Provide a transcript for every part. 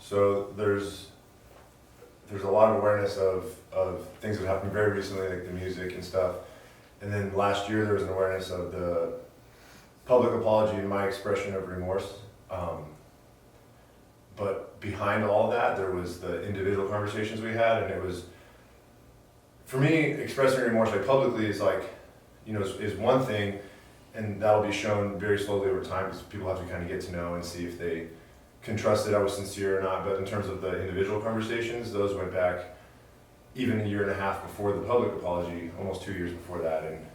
So there's a lot of awareness of things that happened very recently, like the music and stuff. And then last year there was an awareness of the public apology and my expression of remorse. But behind all that, there was the individual conversations we had, and it was, for me, expressing remorse like publicly is like, you know, is one thing, and that'll be shown very slowly over time because people have to kind of get to know and see if they can trust that I was sincere or not. But in terms of the individual conversations, those went back even a year and a half before the public apology, almost 2 years before that, and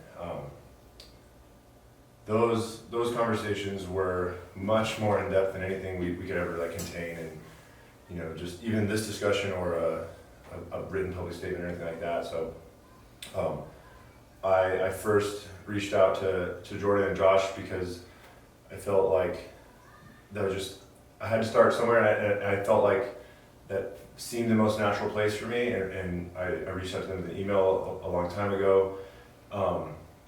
those conversations were much more in depth than anything we could ever like contain, and you know, just even this discussion or a written public statement or anything like that. So I first reached out to Jordan and Josh because I felt like that was just, I had to start somewhere, and I felt like that seemed the most natural place for me, and I reached out to them in an email a long time ago.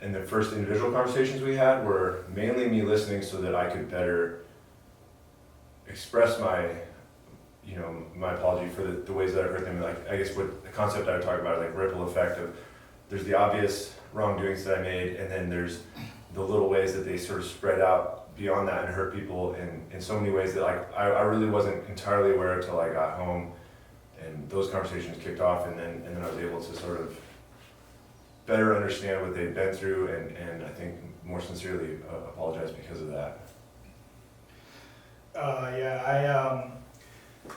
And the first individual conversations we had were mainly me listening so that I could better express my, you know, my apology for the ways that I hurt them. Like, I guess what the concept I would talk about, like ripple effect of, there's the obvious wrongdoings that I made, and then there's the little ways that they sort of spread out beyond that and hurt people in so many ways that like I really wasn't entirely aware until I got home, and those conversations kicked off, and then I was able to sort of better understand what they'd been through, and I think more sincerely apologize because of that.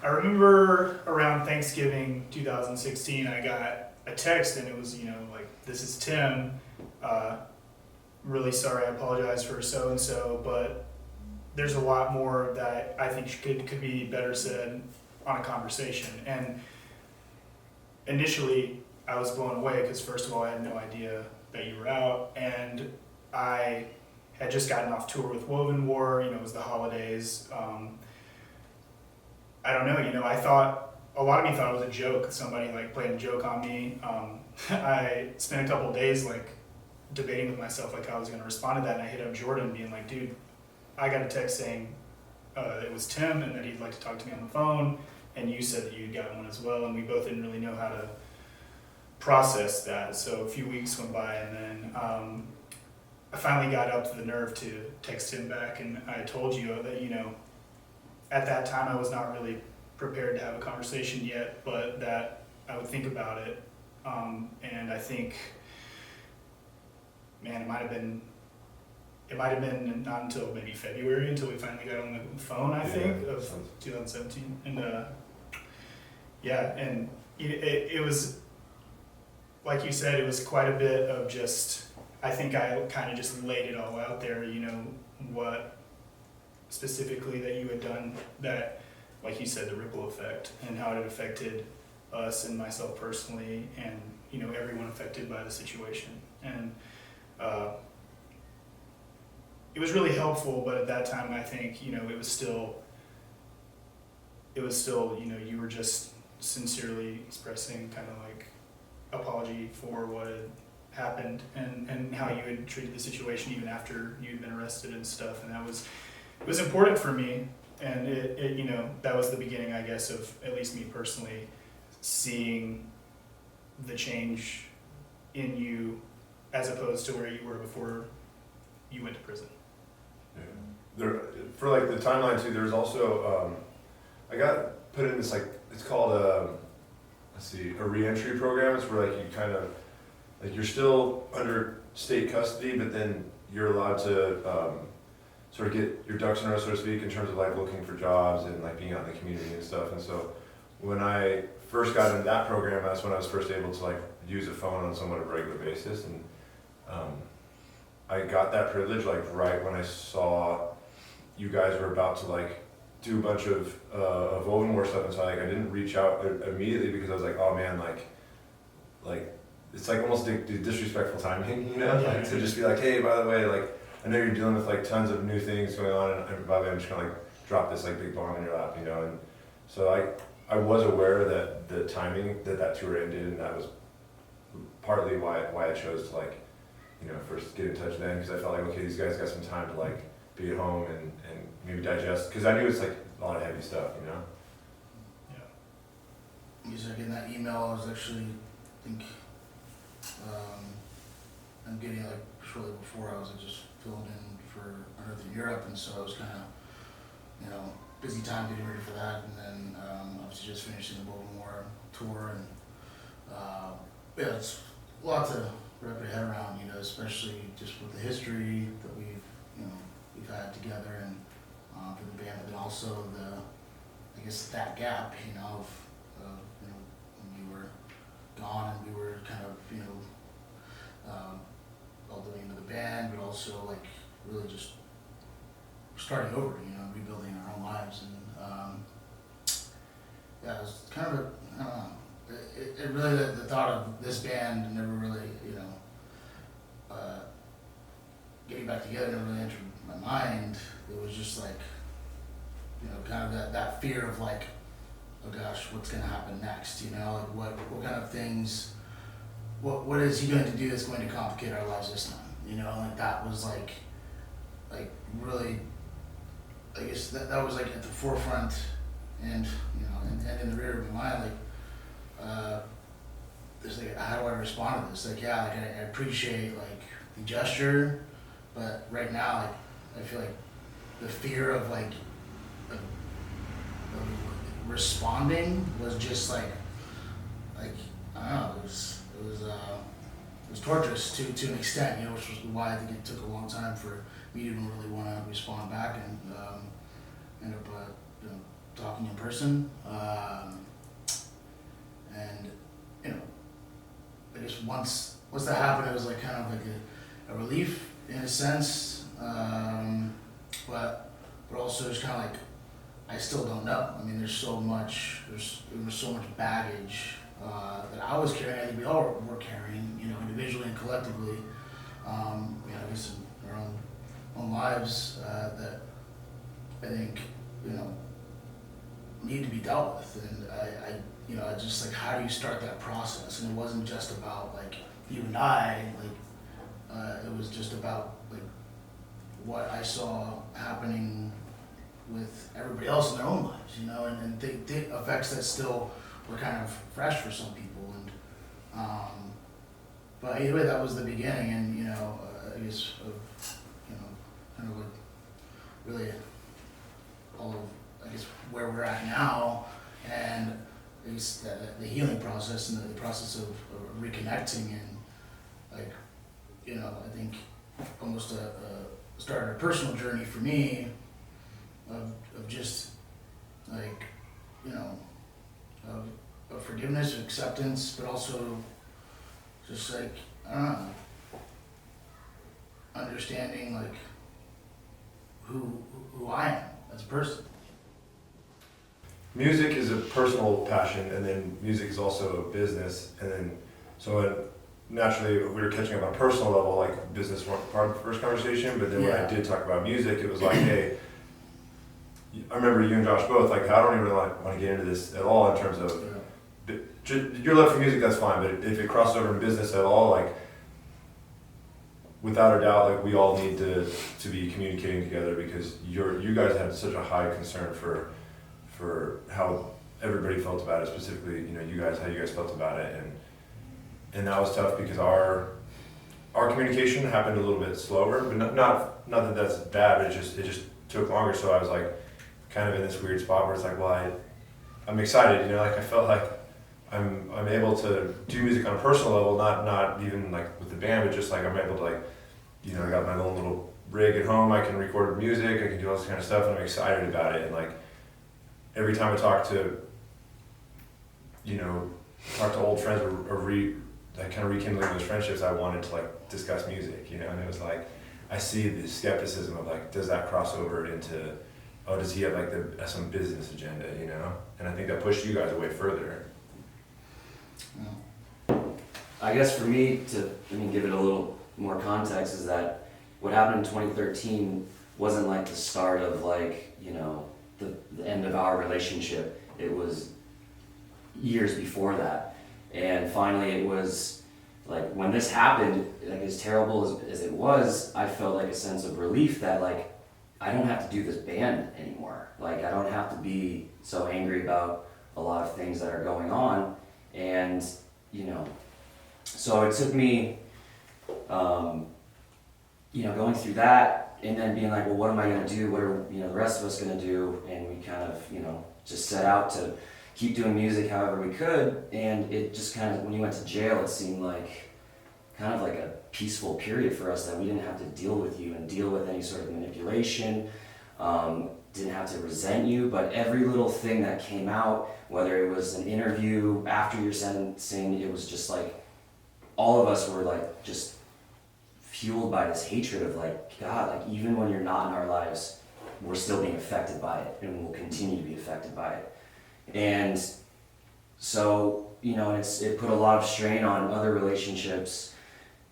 I remember around Thanksgiving 2016, I got a text, and it was, you know, like, this is Tim, really sorry, I apologize for so-and-so, but there's a lot more that I think could be better said on a conversation. And initially, I was blown away because, first of all, I had no idea that you were out, and I had just gotten off tour with Woven War. You know, it was the holidays. I don't know, you know, I thought, a lot of me thought it was a joke, somebody like playing a joke on me. I spent a couple of days like debating with myself like how I was going to respond to that, and I hit up Jordan being like, dude, I got a text saying it was Tim and that he'd like to talk to me on the phone, and you said that you'd gotten one as well, and we both didn't really know how to process that. So a few weeks went by, and then I finally got up to the nerve to text him back, and I told you that, you know, at that time I was not really prepared to have a conversation yet, but that I would think about it. And I think, man, it might have been not until maybe February until we finally got on the phone, I think, of 2017. And and it was, like you said, it was quite a bit of just, I think I kind of just laid it all out there, you know, what specifically that you had done that, like you said, the ripple effect and how it affected us and myself personally, and, you know, everyone affected by the situation. And it was really helpful, but at that time I think, you know, it was still, you know, you were just sincerely expressing kind of like apology for what had happened, and how you had treated the situation even after you'd been arrested and stuff. And it was important for me, and it you know, that was the beginning, I guess, of at least me personally seeing the change in you as opposed to where you were before you went to prison. Yeah. There, for like the timeline too, there's also I got put in this, like, it's called a re-entry program. It's where like you kind of, like, you're still under state custody, but then you're allowed to sort of get your ducks in a row, so to speak, in terms of like looking for jobs and like being out in the community and stuff. And so when I first got into that program, that's when I was first able to like use a phone on somewhat of a regular basis. And I got that privilege like right when I saw you guys were about to like do a bunch of Woven War stuff, and so like I didn't reach out immediately because I was like, oh man, like it's like almost disrespectful timing, you know, like to just be like, hey, by the way, like I know you're dealing with like tons of new things going on, and by the way, I'm just gonna like drop this like big bomb in your lap, you know. And so I was aware that the timing that tour ended, and that was partly why I chose to like, you know, first get in touch then, because I felt like, okay, these guys got some time to like be at home and maybe digest, because I knew it's like a lot of heavy stuff, you know. music. In that email, I was actually, I think, I'm getting like shortly before I was just filled in for Earth in Europe, and so I was kind of, busy time getting ready for that, and then obviously just finishing the Baltimore tour, and yeah, it's a lot to wrap your head around, especially just with the history that we've had together, and for the band, but then also I guess that gap, of when you were gone and we were kind of, all doing into the band, but also like really just starting over, rebuilding our own lives, and yeah, it was kind of I don't know. It really the thought of this band never really, getting back together never really entered my mind. It was just like, kind of that fear of like, oh gosh, what's gonna happen next? Like what kind of things, what is he going to do that's going to complicate our lives this time? Like that was like really, I guess that was like at the forefront, and and in the rear of my mind, like there's like, how do I respond to this? Like, yeah, like I appreciate like the gesture, but right now, like I feel like the fear of like of responding was just like I don't know, it was torturous to an extent, which was why I think it took a long time for me to even really want to respond back, and end up talking in person, and I guess once that happened, it was like kind of like a relief in a sense, but also just kind of like I still don't know. I mean, there was so much baggage that I was carrying. I think we all were carrying, individually and collectively. I guess in our own lives that I think need to be dealt with, and I just like, how do you start that process? And it wasn't just about like you and I, like it was just about like what I saw happening with everybody else in their own lives, and the effects that still were kind of fresh for some people, and but either way, that was the beginning, and I guess of kind of like really all of, I guess, where we're at now, and I guess the healing process and the process of reconnecting, and like I think almost started a personal journey for me of just like of forgiveness, of acceptance, but also just like I don't know, understanding like who I am as a person. Music is a personal passion, and then music is also a business, and then so naturally we were catching up on a personal level, like business weren't part of the first conversation, but then when I did talk about music, it was like, hey, I remember you and Josh both, like, I don't even really want to get into this at all in terms of your love for music, that's fine, but if it crosses over in business at all, like, without a doubt, like, we all need to be communicating together, because you guys had such a high concern for how everybody felt about it, specifically, how you guys felt about it, and that was tough because our communication happened a little bit slower, but not that that's bad, but it just took longer, so I was like, kind of in this weird spot where it's like, well, I'm excited, like I felt like I'm able to do music on a personal level, not even like with the band, but just like I'm able to like, I got my own little rig at home, I can record music, I can do all this kind of stuff, and I'm excited about it, and like every time I talk to old friends or like kind of rekindling those friendships, I wanted to like discuss music, and it was like, I see the skepticism of like, does that cross over into, oh, does he have like some business agenda, and I think that pushed you guys away further. I guess for me to give it a little more context is that what happened in 2013 wasn't like the start of like, the end of our relationship. It was years before that. And finally it was like, when this happened, like as terrible as it was, I felt like a sense of relief that like, I don't have to do this band anymore. Like I don't have to be so angry about a lot of things that are going on. And, so it took me, going through that and then being like, well, what am I going to do? What are, the rest of us going to do? And we kind of, just set out to keep doing music however we could. And it just kind of, when you went to jail, it seemed like kind of like a peaceful period for us, that we didn't have to deal with you and deal with any sort of manipulation, didn't have to resent you, but every little thing that came out, whether it was an interview after your sentencing, it was just like, all of us were like just fueled by this hatred of like, God, like even when you're not in our lives, we're still being affected by it, and we'll continue to be affected by it. And so, it put a lot of strain on other relationships,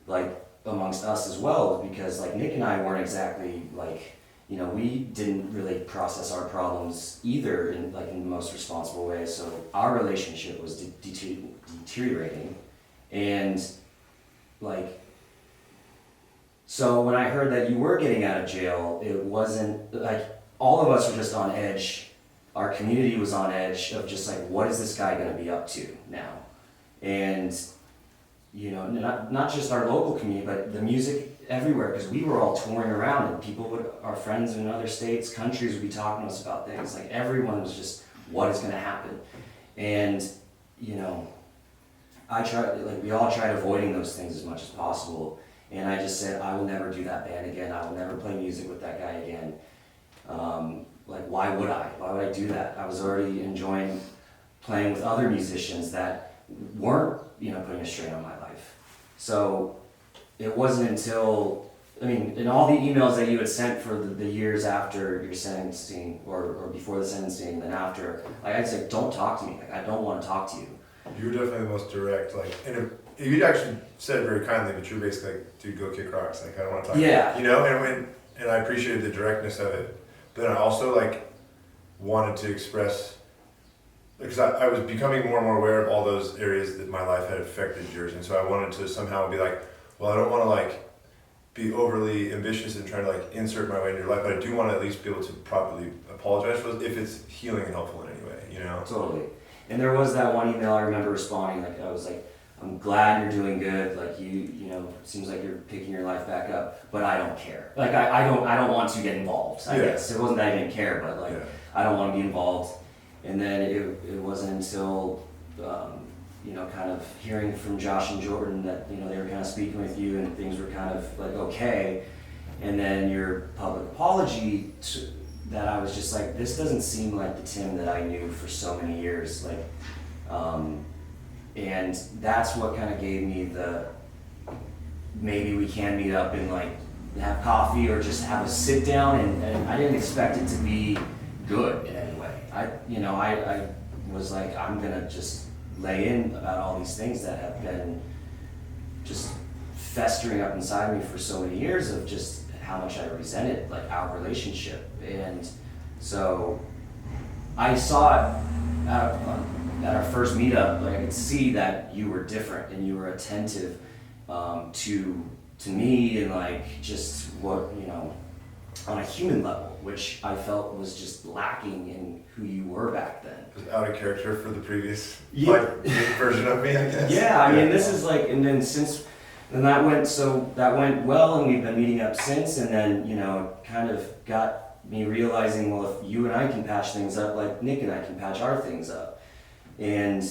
like amongst us as well, because like Nick and I weren't exactly like, we didn't really process our problems either in the most responsible way. So our relationship was deteriorating. And so when I heard that you were getting out of jail, it wasn't like all of us were just on edge. Our community was on edge of just like, what is this guy going to be up to now? And, not just our local community, but the music everywhere, because we were all touring around and our friends in other states, countries would be talking to us about things. Like everyone was just, what is going to happen? And, we all tried avoiding those things as much as possible. And I just said, I will never do that band again. I will never play music with that guy again. Why would I? Why would I do that? I was already enjoying playing with other musicians that weren't, putting a strain on my life. So it wasn't until, in all the emails that you had sent for the years after your sentencing or before the sentencing and then after, I'd say, don't talk to me. I don't want to talk to you. You were definitely the most direct, and you actually said it very kindly, but you're basically like, dude, go kick rocks. I don't want to talk yeah. to you. And I appreciated the directness of it. But then I also wanted to express, because I was becoming more and more aware of all those areas that my life had affected yours. And so I wanted to somehow be like, well, I don't want to be overly ambitious and trying to insert my way into your life, but I do want to at least be able to properly apologize for it if it's healing and helpful in any way, Totally. And there was that one email I remember responding, I was like, I'm glad you're doing good, it seems like you're picking your life back up, but I don't care. I don't want to get involved, I guess. It wasn't that I didn't care, but I don't want to be involved. And then it wasn't until, kind of hearing from Josh and Jordan that, they were kind of speaking with you and things were kind of okay. And then your public apology that I was just like, this doesn't seem like the Tim that I knew for so many years. And that's what kind of gave me maybe we can meet up and have coffee or just have a sit down. And I didn't expect it to be good in any way. I was like, I'm gonna just lay in about all these things that have been just festering up inside me for so many years of just how much I resented our relationship. And so I saw it at our first meetup, I could see that you were different and you were attentive to me and just what, on a human level, which I felt was just lacking in who you were back then. It was out of character for the previous version of me, I guess. Yeah, this is and then that went well, and we've been meeting up since, and then, kind of got me realizing, well, if you and I can patch things up, Nick and I can patch our things up. And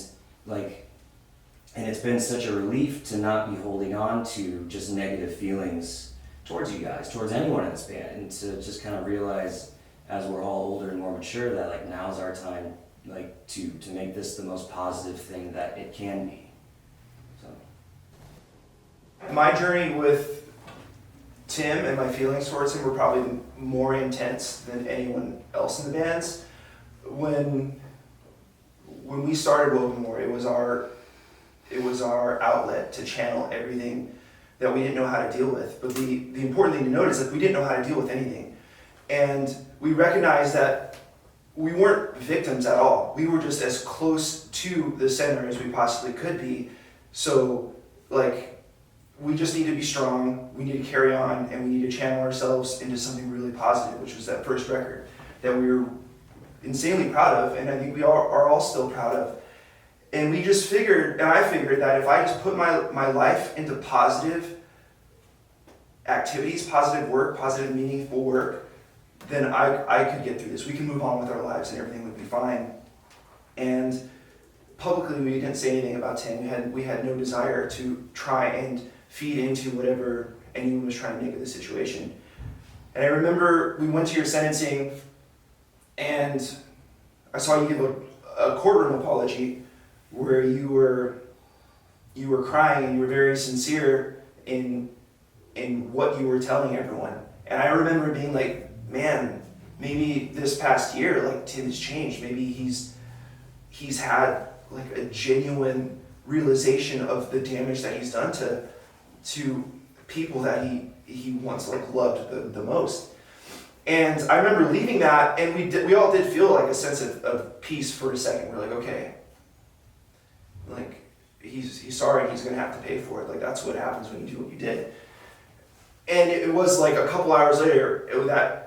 and it's been such a relief to not be holding on to just negative feelings towards you guys, towards anyone in this band, and to just kind of realize as we're all older and more mature that now's our time to make this the most positive thing that it can be. So my journey with Tim and my feelings towards him were probably more intense than anyone else in the band's. When we started Woven More, it was our outlet to channel everything that we didn't know how to deal with. But the important thing to note is that we didn't know how to deal with anything. And we recognized that we weren't victims at all. We were just as close to the center as we possibly could be. So we just need to be strong, we need to carry on, and we need to channel ourselves into something really positive, which was that first record that we were insanely proud of, and I think we are all still proud of. And we just figured, and I figured that if I just put my life into positive activities, positive work, positive meaningful work, then I could get through this. We can move on with our lives and everything would be fine. And publicly we didn't say anything about Tim. We had no desire to try and feed into whatever anyone was trying to make of the situation. And I remember we went to your sentencing and I saw you give a courtroom apology where you were crying and you were very sincere in what you were telling everyone. And I remember being like, man, maybe this past year, like Tim has changed. Maybe he's had like a genuine realization of the damage that he's done to people that he once like loved the most. And I remember leaving that, and we all did feel like a sense of peace for a second. We're like, okay, like he's sorry, he's gonna have to pay for it. Like that's what happens when you do what you did. And it was like a couple hours later that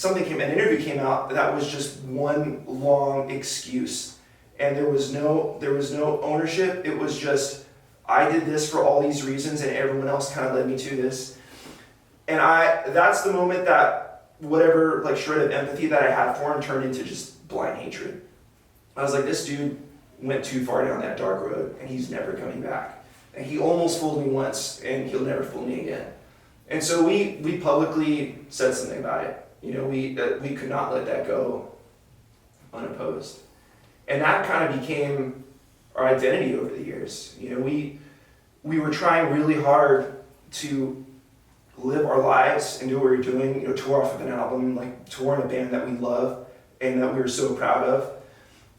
an interview came out that was just one long excuse. And there was no ownership. It was just, I did this for all these reasons and everyone else kind of led me to this. And that's the moment that whatever like shred of empathy that I had for him turned into just blind hatred. I was like, this dude went too far down that dark road and he's never coming back. And he almost fooled me once and he'll never fool me again. And so we publicly said something about it. You know, we could not let that go unopposed. And that kind of became our identity over the years. You know, we were trying really hard to live our lives and do what we were doing, you know, tour off of an album, like tour in a band that we love and that we were so proud of.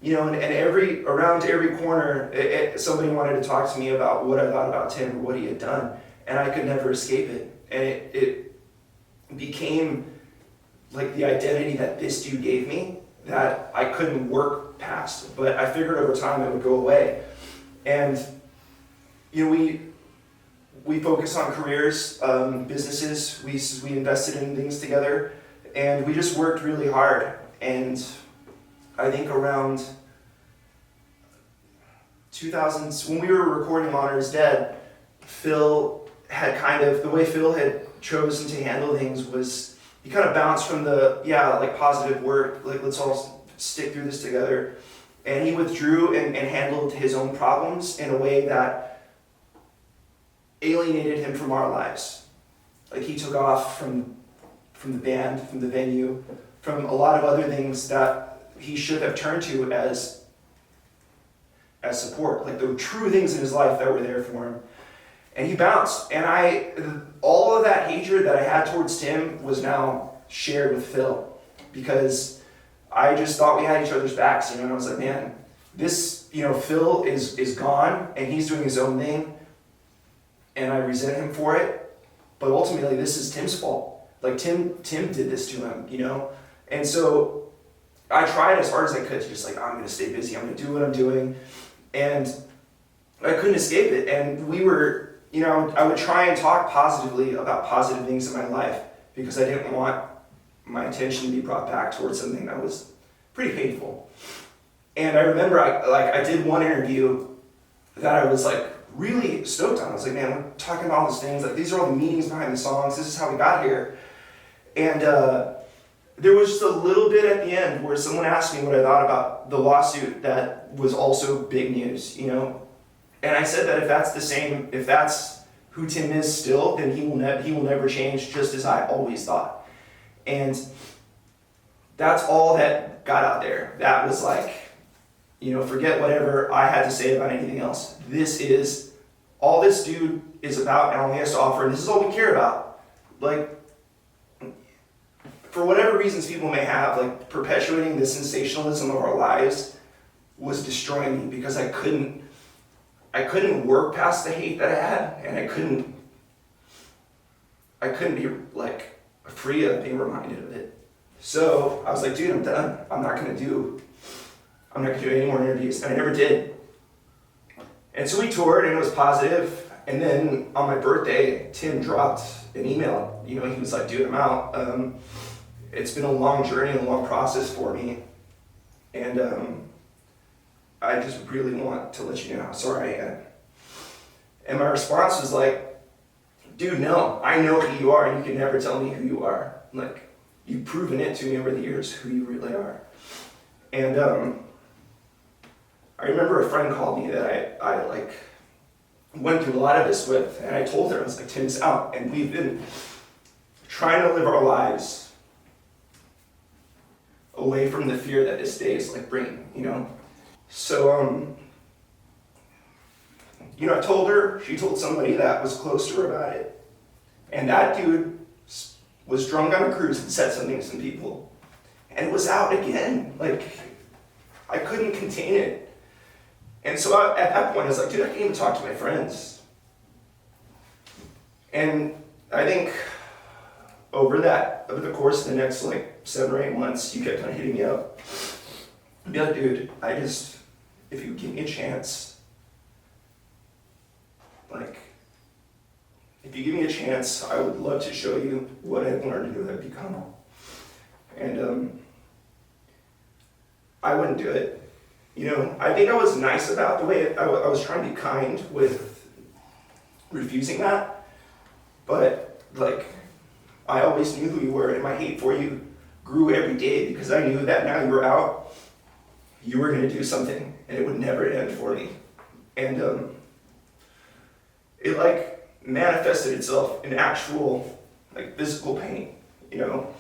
You know, and around every corner, somebody wanted to talk to me about what I thought about Tim or what he had done, and I could never escape it. And it became like the identity that this dude gave me that I couldn't work past, but I figured over time it would go away. And you know, we focused on careers, businesses. We invested in things together, and we just worked really hard. And I think around 2000, when we were recording Honor Is Dead, Phil had the way Phil had chosen to handle things was he kind of bounced from like positive work, like let's all stick through this together. And he withdrew and handled his own problems in a way that alienated him from our lives. Like he took off from the band, from the venue, from a lot of other things that he should have turned to as support, like the true things in his life that were there for him. And he bounced. And all of that hatred that I had towards Tim was now shared with Phil, because I just thought we had each other's backs, you know, and I was like, man, this, you know, Phil is gone and he's doing his own thing and I resent him for it, but ultimately this is Tim's fault. Like Tim did this to him, you know? And so I tried as hard as I could to just like, I'm gonna stay busy, I'm gonna do what I'm doing. And I couldn't escape it. And we were, you know, I would try and talk positively about positive things in my life because I didn't want my attention to be brought back towards something that was pretty painful. And I remember I did one interview that I was like really stoked on. I was like, man, we're talking about all these things, like these are all the meanings behind the songs, this is how we got here. And there was just a little bit at the end where someone asked me what I thought about the lawsuit that was also big news, you know? And I said that if that's who Tim is still, then he will never change, just as I always thought. And that's all that got out there. That was like, you know, forget whatever I had to say about anything else. This is all this dude is about and all he has to offer, and this is all we care about. Like, for whatever reasons people may have, like perpetuating the sensationalism of our lives was destroying me because I couldn't work past the hate that I had, and I couldn't be like free of being reminded of it. So I was like, dude, I'm done. I'm not gonna do any more interviews, and I never did. And so we toured, and it was positive. And then on my birthday, Tim dropped an email. You know, he was like, dude, I'm out. It's been a long journey, a long process for me. And I just really want to let you know how sorry I am. And my response was like, dude, no, I know who you are and you can never tell me who you are. Like, you've proven it to me over the years who you really are. And I remember a friend called me that I like went through a lot of this with, and I told her, I was like, Tim's out, and we've been trying to live our lives away from the fear that this day is like bringing, you know? So, you know, I told her, she told somebody that was close to her about it, and that dude was drunk on a cruise and said something to some people, and it was out again. Like, I couldn't contain it. And so at that point, I was like, dude, I can't even talk to my friends. And I think over the course of the next like 7 or 8 months, you kept kind of hitting me up. I'd be like, dude, if you give me a chance, like, if you give me a chance, I would love to show you what I've learned and who I've become. And I wouldn't do it. You know, I think I was nice about the way I was trying to be kind with refusing that, but like, I always knew who you were, and my hate for you grew every day because I knew that now you were out, you were going to do something, and it would never end for me. And it like manifested itself in actual like physical pain, you know?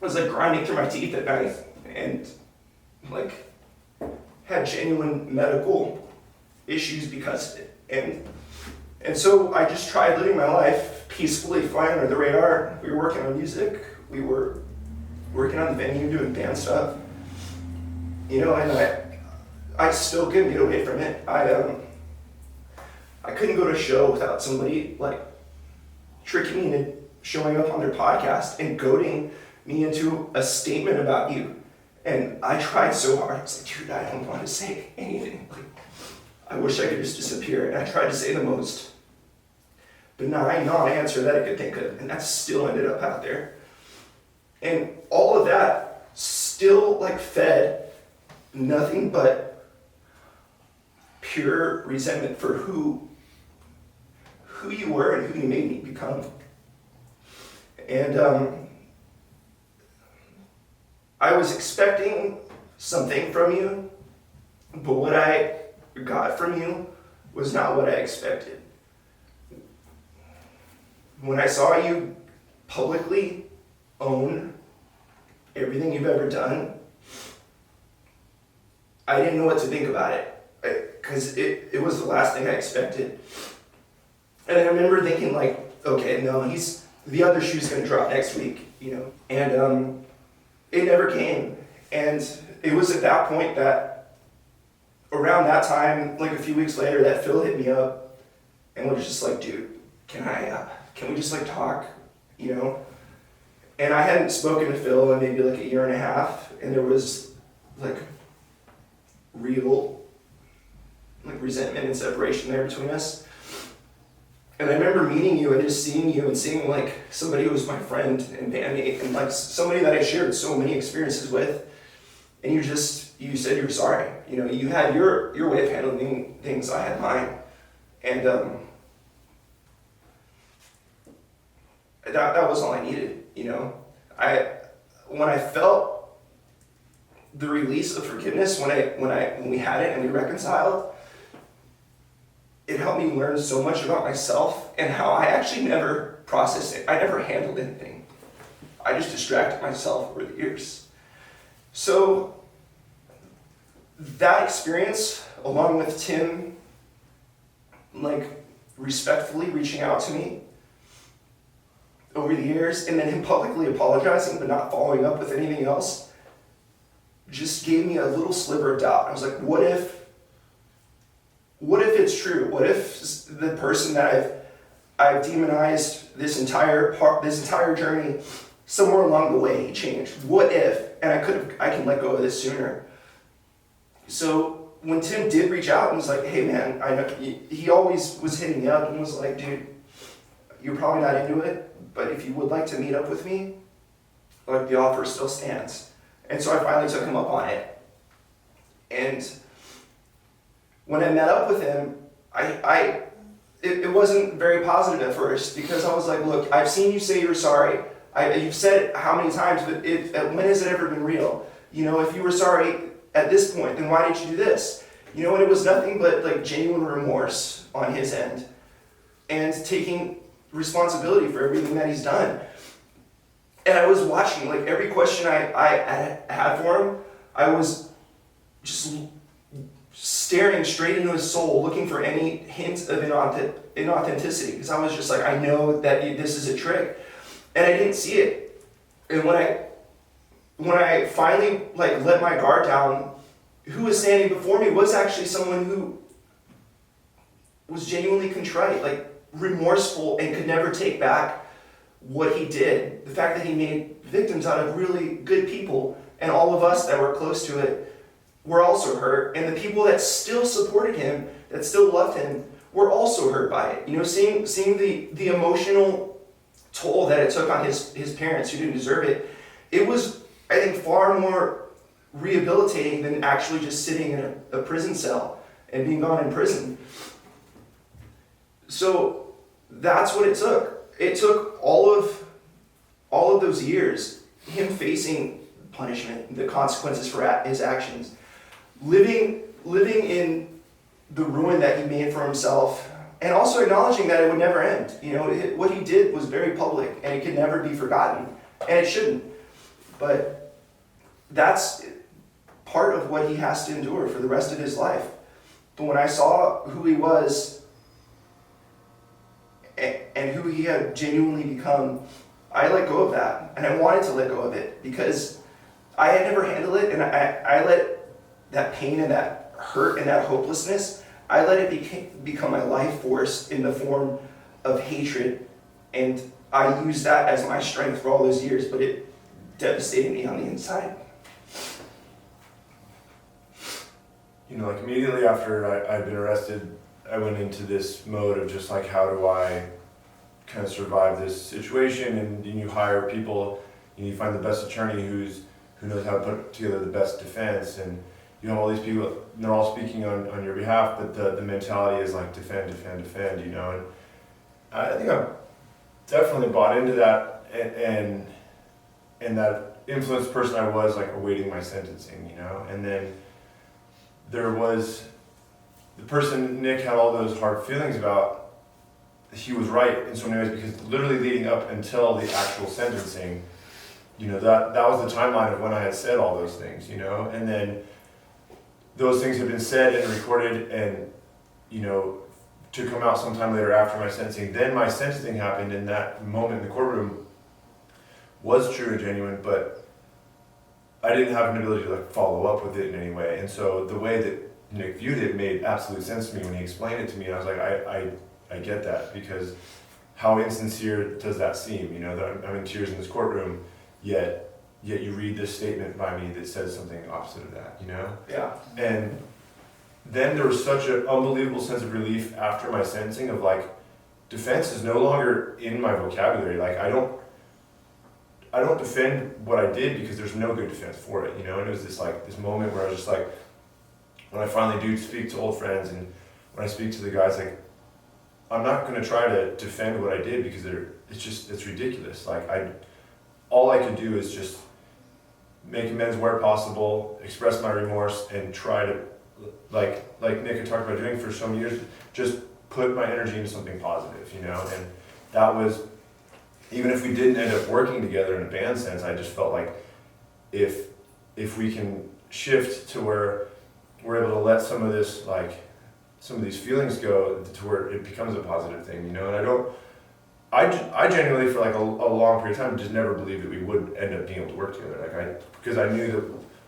It was like grinding through my teeth at night, and like had genuine medical issues because of it. And so I just tried living my life peacefully, flying under the radar. We were working on music, we were working on the venue, doing band stuff, you know, and I still couldn't get away from it. I couldn't go to a show without somebody like tricking me into showing up on their podcast and goading me into a statement about you. And I tried so hard. I was like, dude, I don't want to say anything. Like, I wish I could just disappear. And I tried to say the most benign non-answer that I could think of, and that still ended up out there. And all of that still like fed nothing but pure resentment for who you were and who you made me become. And I was expecting something from you, but what I got from you was not what I expected. When I saw you publicly own everything you've ever done, I didn't know what to think about it, because it was the last thing I expected. And I remember thinking like, okay, no, the other shoe's gonna drop next week, you know? And it never came. And it was at that point that, around that time, like a few weeks later, that Phil hit me up and was just like, dude, can we just like talk, you know? And I hadn't spoken to Phil in maybe like a year and a half, and there was like real like resentment and separation there between us. And I remember meeting you and just seeing you and seeing like somebody who was my friend and bandmate and like somebody that I shared so many experiences with. And you said you were sorry. You know, you had your way of handling things, I had mine. And that was all I needed, you know. When I felt the release of forgiveness, when we had it and we reconciled, it helped me learn so much about myself and how I actually never processed it. I never handled anything. I just distracted myself over the years. So that experience, along with Tim, like respectfully reaching out to me over the years, and then him publicly apologizing but not following up with anything else, just gave me a little sliver of doubt. I was like, what if it's true? What if the person that I've demonized this entire journey, somewhere along the way he changed? What if? And I can let go of this sooner. So when Tim did reach out and was like, hey man, I know he always was hitting me up and was like, dude, you're probably not into it, but if you would like to meet up with me, like the offer still stands. And so I finally took him up on it. And when I met up with him, it wasn't very positive at first, because I was like, look, I've seen you say you're sorry. You've said it how many times, but when has it ever been real? You know, if you were sorry at this point, then why did you do this? You know, and it was nothing but like genuine remorse on his end and taking responsibility for everything that he's done. And I was watching, like, every question I had for him, I was just staring straight into his soul, looking for any hint of inauthenticity, because I was just like, I know that this is a trick, and I didn't see it. And when I finally like let my guard down, who was standing before me was actually someone who was genuinely contrite, like remorseful, and could never take back what he did. The fact that he made victims out of really good people, and all of us that were close to it were also hurt, and the people that still supported him, that still loved him, were also hurt by it. You know, seeing the emotional toll that it took on his parents who didn't deserve it, it was, I think, far more rehabilitating than actually just sitting in a prison cell and being gone in prison. So that's what it took. It took all of those years, him facing punishment, the consequences for his actions, living in the ruin that he made for himself, and also acknowledging that it would never end. You know, what he did was very public, and it could never be forgotten, and it shouldn't. But that's part of what he has to endure for the rest of his life. But when I saw who he was and who he had genuinely become, I let go of that, and I wanted to let go of it, because I had never handled it, and I let that pain and that hurt and that hopelessness, I let it become my life force in the form of hatred, and I used that as my strength for all those years, but it devastated me on the inside. You know, like immediately after I'd been arrested, I went into this mode of just like, how do I kind of survive this situation? And you hire people, and you find the best attorney who knows how to put together the best defense, and you know, all these people, and they're all speaking on your behalf, but the mentality is like defend, you know, and I think I've definitely bought into that, and that influenced person I was, like, awaiting my sentencing, you know. And then there was the person Nick had all those hard feelings about. He was right in so many ways, because literally leading up until the actual sentencing, you know, that was the timeline of when I had said all those things, you know. And then those things had been said and recorded, and, you know, to come out sometime later after my sentencing. Then my sentencing happened, and that moment in the courtroom was true and genuine, but I didn't have an ability to like follow up with it in any way. And so the way that Nick viewed it made absolute sense to me when he explained it to me. And I was like, I get that, because how insincere does that seem? You know, that I'm in tears in this courtroom, yet you read this statement by me that says something opposite of that, you know? Yeah. And then there was such an unbelievable sense of relief after my sentencing of like, defense is no longer in my vocabulary. Like, I don't defend what I did, because there's no good defense for it, you know? And it was this moment where I was just like, when I finally do speak to old friends, and when I speak to the guys, like, I'm not gonna try to defend what I did, because it's ridiculous. Like, all I could do is just make amends where possible, express my remorse, and try to, like Nick had talked about doing for so many years, just put my energy into something positive, you know? And that was, even if we didn't end up working together in a band sense, I just felt like if we can shift to where we're able to let some of these feelings go to where it becomes a positive thing, you know? And I genuinely, for like a long period of time, just never believed that we would end up being able to work together. Because I knew that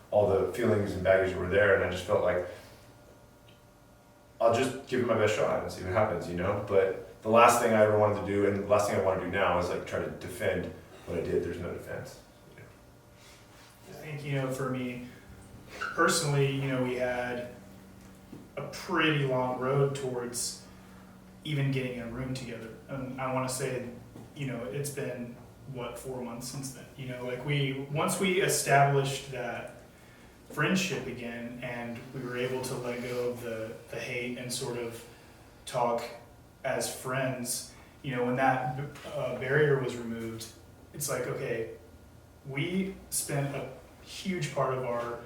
all the feelings and baggage were there, and I just felt like I'll just give it my best shot and see what happens, you know? But the last thing I ever wanted to do, and the last thing I want to do now, is like try to defend what I did. There's no defense. You know? I think, you know, for me personally, you know, we had a pretty long road towards even getting in a room together. And I want to say, you know, it's been, 4 months since then? You know, like once we established that friendship again, and we were able to let go of the hate and sort of talk as friends. You know, when that barrier was removed, it's like, okay, we spent a huge part of our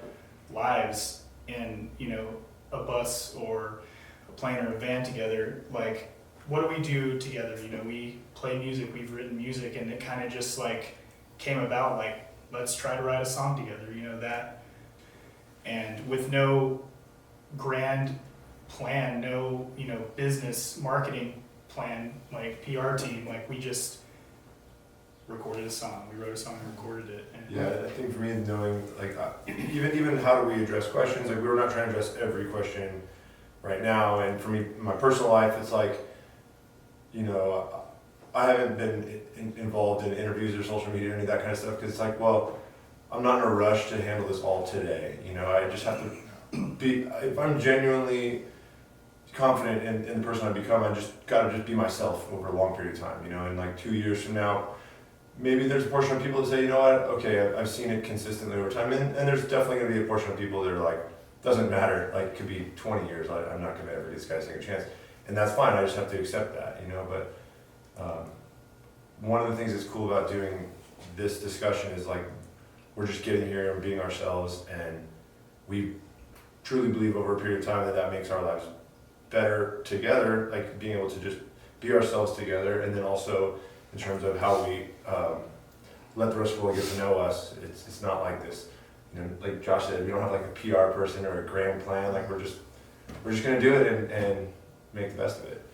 lives in, you know, a bus or a plane or a van together. Like, what do we do together? You know, we play music, we've written music, and it kind of just like came about, like, let's try to write a song together, you know, that. And with no grand plan, no, you know, business marketing plan, like PR team, like we just recorded a song. We wrote a song and recorded it. And Yeah, I think for me, knowing, like, even how do we address questions, like, we're not trying to address every question right now, and for me, in my personal life, it's like, you know, I haven't been involved in interviews or social media or any of that kind of stuff, because it's like, well, I'm not in a rush to handle this all today, you know, I just have to be, if I'm genuinely confident in the person I become, I just gotta just be myself over a long period of time, you know, and like 2 years from now, maybe there's a portion of people that say, you know what, okay, I've seen it consistently over time, and there's definitely gonna be a portion of people that are like, doesn't matter, like, it could be 20 years, I'm not gonna ever give this guy a second chance, and that's fine, I just have to accept that, you know, but one of the things that's cool about doing this discussion is like, we're just getting here and being ourselves, and we truly believe over a period of time that makes our lives better together, like being able to just be ourselves together, and then also in terms of how we let the rest of the world get to know us. It's not like this, you know, like Josh said, we don't have like a PR person or a grand plan, like we're just gonna do it and make the best of it.